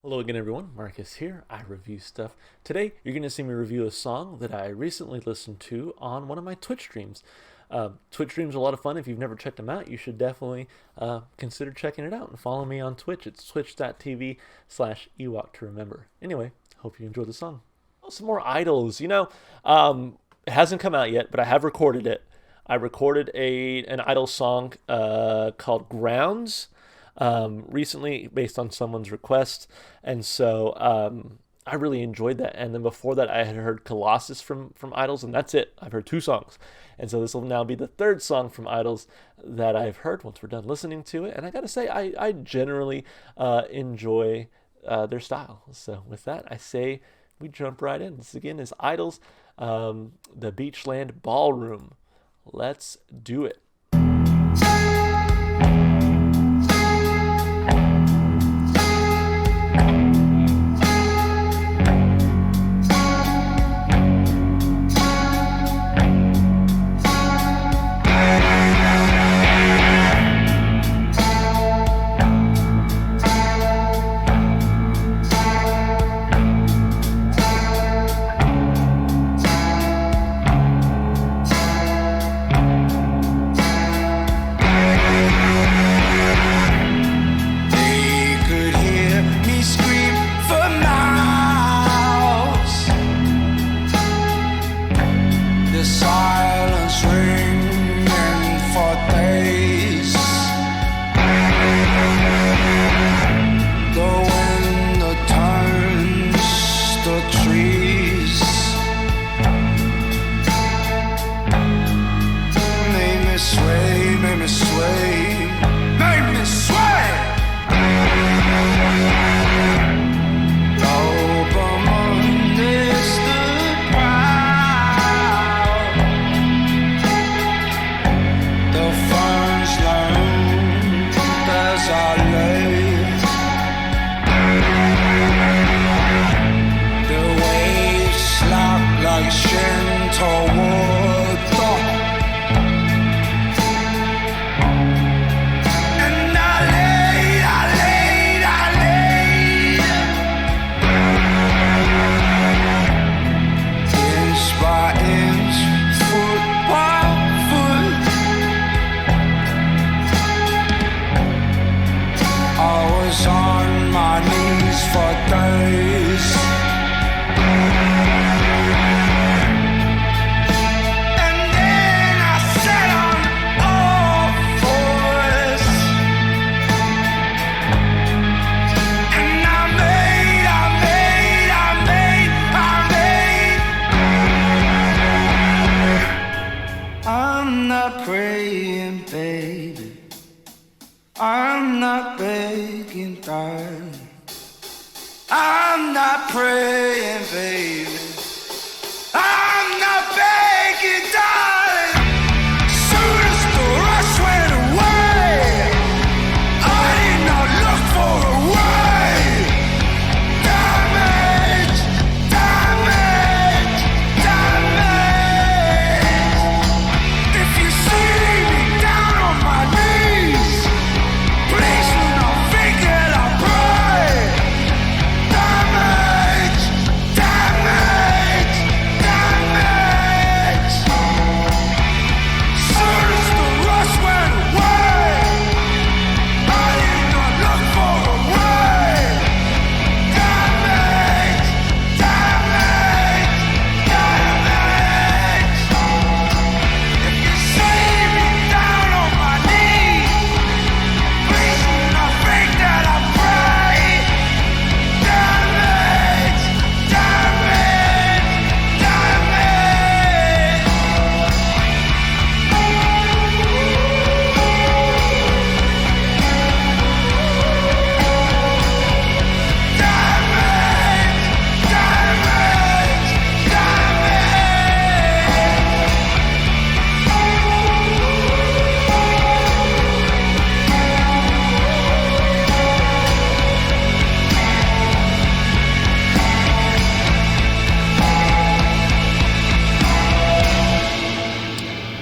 Hello again, everyone. Marcus here. I review stuff. Today, you're going to see me review a song that I recently listened to on one of my Twitch streams. Twitch streams are a lot of fun. If you've never checked them out, you should definitely consider checking it out and follow me on Twitch. It's twitch.tv/Ewok to remember. Anyway, hope you enjoy the song. Oh, some more idols. It hasn't come out yet, but I have recorded it. I recorded an idol song called Grounds recently based on someone's request, and so I really enjoyed that. And then before that, I had heard Colossus from Idols, and that's it. I've heard two songs, and so this will now be the third song from Idols that I've heard once we're done listening to it. And I gotta say, I generally enjoy their style. So with that, I say we jump right in. This again is Idols, the Beachland Ballroom. Let's do it. I'm not begging, darling. I'm not praying, baby. I'm not begging, darling. Soon as the rush went away, I did not look for a way. Damage, damage, damage. If you see me down on my knees, please do not think that I pray. Damage, damage, damage. Soon as the rush went away, I did not look for a way. Damage, damage, damage. If you see me down on my knees, please do not think that I pray. Damage, damage, damage.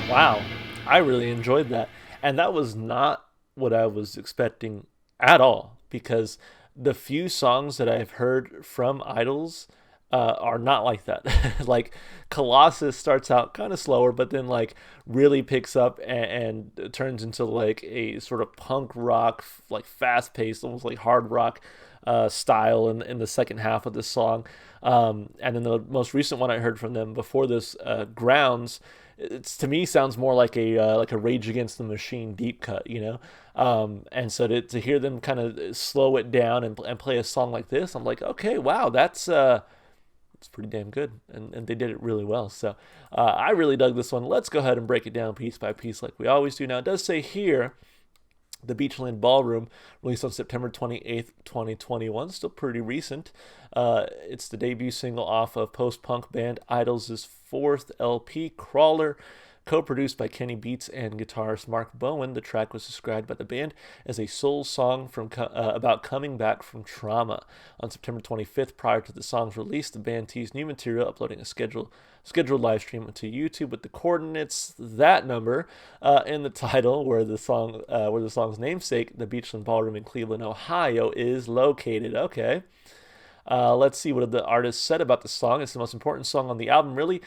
Wow, I really enjoyed that. And that was not what I was expecting at all, because the few songs that I've heard from Idols are not like that. Like Colossus starts out kind of slower, but then like really picks up and turns into like a sort of punk rock, like fast paced, almost like hard rock style in the second half of the song. And then the most recent one I heard from them before this, Grounds, it's to me sounds more like a Rage Against the Machine deep cut, you know. And so to hear them kind of slow it down and play a song like this, I'm like, okay, wow, that's it's pretty damn good, and they did it really well. So I really dug this one. Let's go ahead and break it down piece by piece like we always do. Now, it does say here, the Beachland Ballroom, released on September 28th, 2021, still pretty recent. It's the debut single off of post-punk band Idols' fourth LP, Crawler. Co-produced by Kenny Beats and guitarist Mark Bowen, the track was described by the band as a soul song about coming back from trauma. On September 25th, prior to the song's release, the band teased new material, uploading a scheduled live stream to YouTube with the coordinates, that number, in the title, where the song's namesake, the Beachland Ballroom in Cleveland, Ohio, is located. Okay. Let's see what the artist said about the song. It's the most important song on the album, really.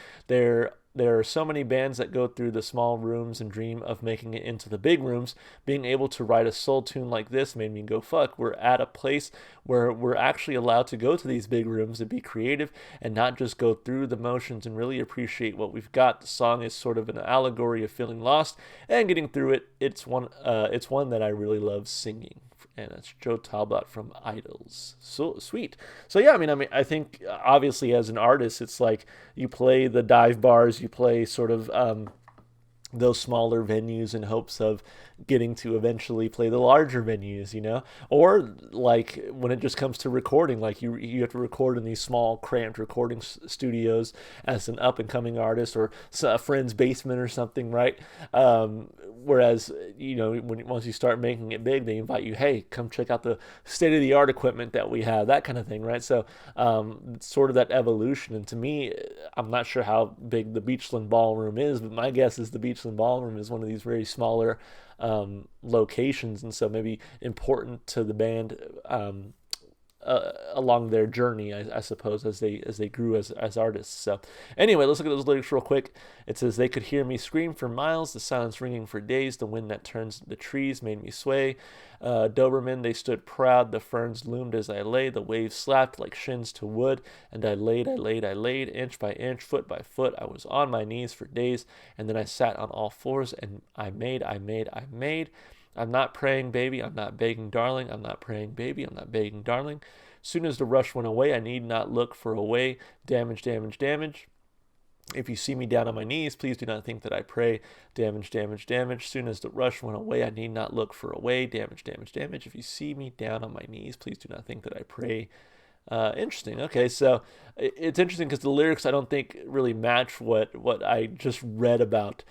There are so many bands that go through the small rooms and dream of making it into the big rooms. Being able to write a soul tune like this made me go, fuck, we're at a place where we're actually allowed to go to these big rooms and be creative and not just go through the motions and really appreciate what we've got. The song is sort of an allegory of feeling lost and getting through it. It's one that I really love singing. And it's Joe Talbot from Idols. So sweet. So yeah, I think obviously as an artist, it's like you play the dive bars, you play sort of those smaller venues in hopes of getting to eventually play the larger venues, you know? Or like when it just comes to recording, like you have to record in these small cramped recording studios as an up and coming artist, or a friend's basement or something, right? Whereas, you know, once you start making it big, they invite you, hey, come check out the state of the art equipment that we have, that kind of thing, right? So it's sort of that evolution. And to me, I'm not sure how big the Beachland Ballroom is, but my guess is the Beachland Ballroom is one of these very smaller locations, and so maybe important to the band along their journey, I suppose, as they grew as artists. So anyway, let's look at those lyrics real quick. It says, they could hear me scream for miles, the silence ringing for days, the wind that turns the trees made me sway. Doberman, they stood proud, the ferns loomed as I lay, the waves slapped like shins to wood, and I laid, inch by inch, foot by foot, I was on my knees for days, and then I sat on all fours, and I made. I'm not praying, baby, I'm not begging, darling, I'm not praying, baby, I'm not begging, darling. Soon as the rush went away, I need not look for a way. Damage. If you see me down on my knees, please do not think that I pray. Damage. Soon as the rush went away, I need not look for a way. Damage. If you see me down on my knees, please do not think that I pray. Interesting. Okay, so it's interesting because the lyrics I don't think really match what I just read about.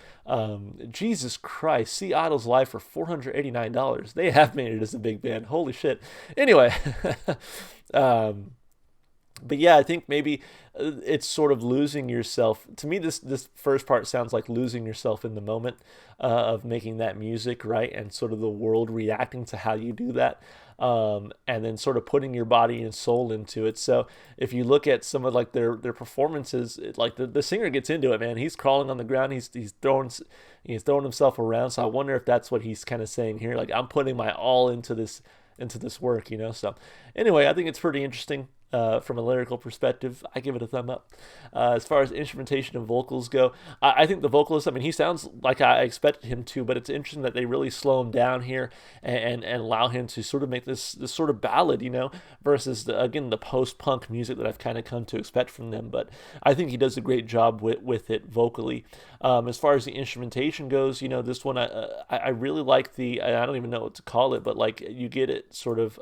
Jesus Christ, see Idols live for $489. They have made it as a big band. Holy shit. Anyway, but yeah, I think maybe it's sort of losing yourself. To me, this first part sounds like losing yourself in the moment of making that music, right? And sort of the world reacting to how you do that. And then sort of putting your body and soul into it. So if you look at some of like their performances, like the singer gets into it, man. He's crawling on the ground. He's throwing himself around. So I wonder if that's what he's kind of saying here. Like, I'm putting my all into this work, you know? So anyway, I think it's pretty interesting. From a lyrical perspective, I give it a thumb up. As far as instrumentation and vocals go, I think the vocalist, he sounds like I expected him to, but it's interesting that they really slow him down here and allow him to sort of make this sort of ballad, you know, versus the post-punk music that I've kind of come to expect from them. But I think he does a great job with it vocally. As far as the instrumentation goes, you know, this one, I really like I don't even know what to call it, but like you get it sort of...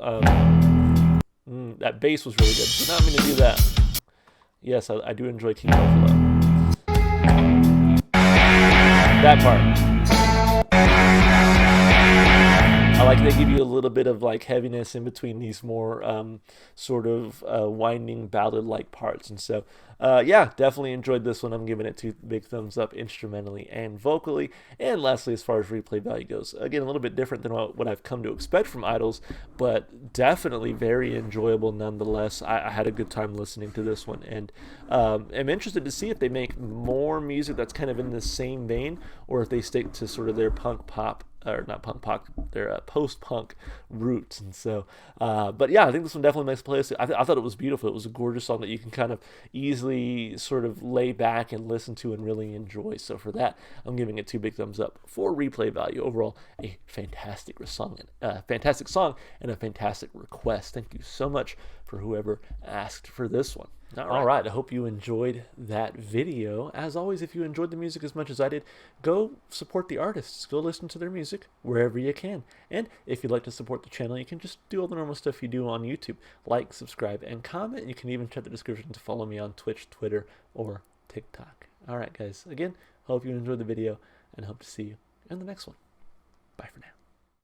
that bass was really good. So now I'm going to do that. Yes, I do enjoy King Buffalo. That part. I like they give you a little bit of like heaviness in between these more sort of winding ballad-like parts, and so yeah, definitely enjoyed this one. I'm giving it 2 big thumbs up instrumentally and vocally. And lastly, as far as replay value goes, again, a little bit different than what I've come to expect from Idols, but definitely very enjoyable nonetheless. I had a good time listening to this one, and am interested to see if they make more music that's kind of in the same vein, or if they stick to sort of their punk pop, or not punk pop, their post-punk roots. And so but yeah, I think this one definitely makes a place. I thought it was beautiful. It was a gorgeous song that you can kind of easily sort of lay back and listen to and really enjoy. So for that, I'm giving it 2 big thumbs up. For replay value, overall, a fantastic song and a fantastic request. Thank you so much for whoever asked for this one. All right, I hope you enjoyed that video. As always, if you enjoyed the music as much as I did, go support the artists. Go listen to their music wherever you can. And if you'd like to support the channel, you can just do all the normal stuff you do on YouTube. Like, subscribe, and comment. You can even check the description to follow me on Twitch, Twitter, or TikTok. All right, guys. Again, hope you enjoyed the video, and hope to see you in the next one. Bye for now.